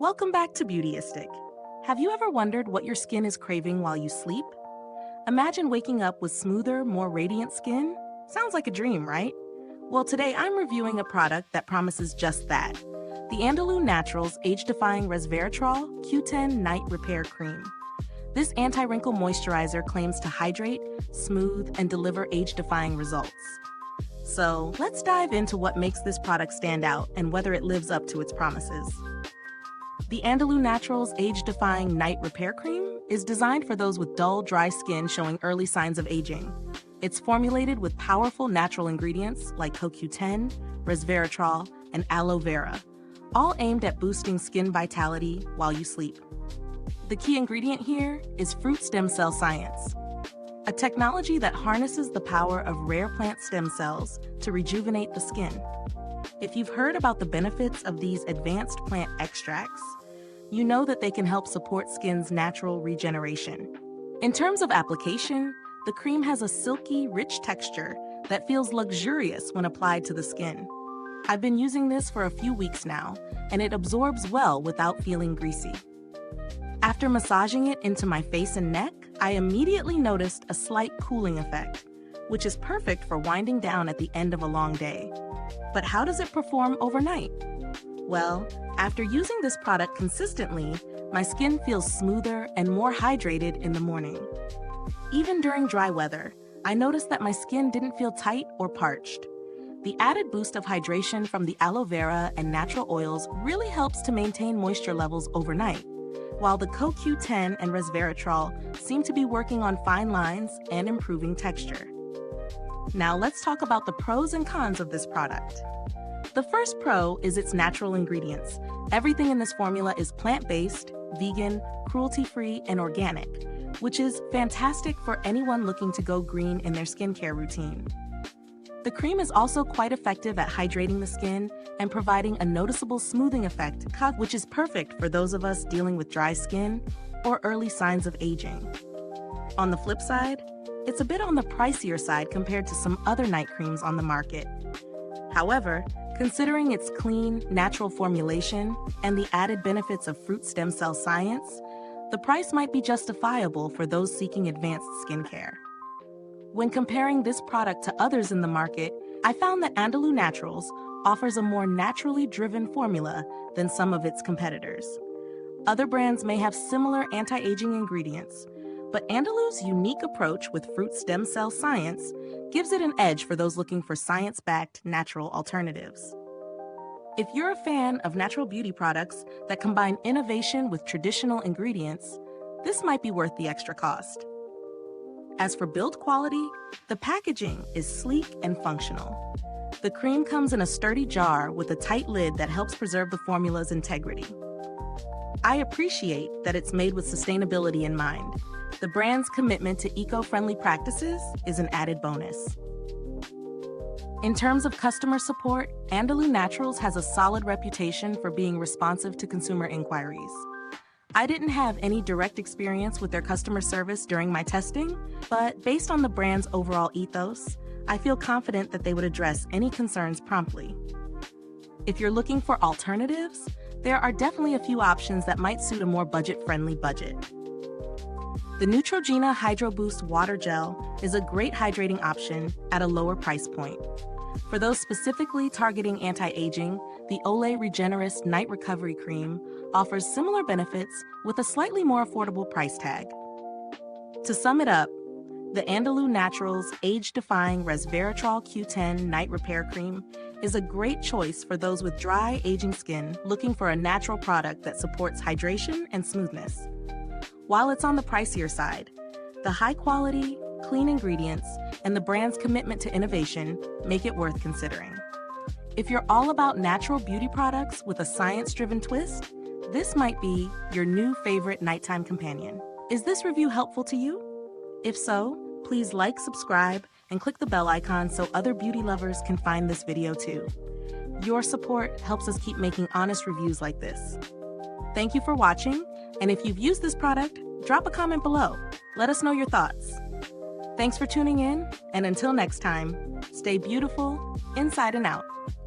Welcome back to Beautyistic. Have you ever wondered what your skin is craving while you sleep? Imagine waking up with smoother, more radiant skin. Sounds like a dream, right? Well, today I'm reviewing a product that promises just that. The Andalou Naturals Age-Defying Resveratrol Q10 Night Repair Cream. This anti-wrinkle moisturizer claims to hydrate, smooth, and deliver age-defying results. So let's dive into what makes this product stand out and whether it lives up to its promises. The Andalou Naturals Age-Defying Night Repair Cream is designed for those with dull, dry skin showing early signs of aging. It's formulated with powerful natural ingredients like CoQ10, Resveratrol, and Aloe Vera, all aimed at boosting skin vitality while you sleep. The key ingredient here is fruit stem cell science, a technology that harnesses the power of rare plant stem cells to rejuvenate the skin. If you've heard about the benefits of these advanced plant extracts, you know that they can help support skin's natural regeneration. In terms of application, the cream has a silky, rich texture that feels luxurious when applied to the skin. I've been using this for a few weeks now, and it absorbs well without feeling greasy. After massaging it into my face and neck, I immediately noticed a slight cooling effect, which is perfect for winding down at the end of a long day. But how does it perform overnight? Well, after using this product consistently, my skin feels smoother and more hydrated in the morning. Even during dry weather, I noticed that my skin didn't feel tight or parched. The added boost of hydration from the aloe vera and natural oils really helps to maintain moisture levels overnight, while the CoQ10 and Resveratrol seem to be working on fine lines and improving texture. Now let's talk about the pros and cons of this product. The first pro is its natural ingredients. Everything in this formula is plant-based, vegan, cruelty-free, and organic, which is fantastic for anyone looking to go green in their skincare routine. The cream is also quite effective at hydrating the skin and providing a noticeable smoothing effect, which is perfect for those of us dealing with dry skin or early signs of aging. On the flip side, it's a bit on the pricier side compared to some other night creams on the market. However, considering its clean, natural formulation and the added benefits of fruit stem cell science, the price might be justifiable for those seeking advanced skincare. When comparing this product to others in the market, I found that Andalou Naturals offers a more naturally driven formula than some of its competitors. Other brands may have similar anti-aging ingredients, but Andalou's unique approach with fruit stem cell science gives it an edge for those looking for science-backed natural alternatives. If you're a fan of natural beauty products that combine innovation with traditional ingredients, this might be worth the extra cost. As for build quality, the packaging is sleek and functional. The cream comes in a sturdy jar with a tight lid that helps preserve the formula's integrity. I appreciate that it's made with sustainability in mind. The brand's commitment to eco-friendly practices is an added bonus. In terms of customer support, Andalou Naturals has a solid reputation for being responsive to consumer inquiries. I didn't have any direct experience with their customer service during my testing, but based on the brand's overall ethos, I feel confident that they would address any concerns promptly. If you're looking for alternatives, there are definitely a few options that might suit a more budget-friendly budget. The Neutrogena Hydro Boost Water Gel is a great hydrating option at a lower price point. For those specifically targeting anti-aging, the Olay Regenerist Night Recovery Cream offers similar benefits with a slightly more affordable price tag. To sum it up, the Andalou Naturals Age-Defying Resveratrol Q10 Night Repair Cream is a great choice for those with dry, aging skin looking for a natural product that supports hydration and smoothness. While it's on the pricier side, the high-quality, clean ingredients and the brand's commitment to innovation make it worth considering. If you're all about natural beauty products with a science-driven twist, this might be your new favorite nighttime companion. Is this review helpful to you? If so, please like, subscribe, and click the bell icon so other beauty lovers can find this video too. Your support helps us keep making honest reviews like this. Thank you for watching, and if you've used this product, drop a comment below. Let us know your thoughts. Thanks for tuning in, and until next time, stay beautiful, inside and out.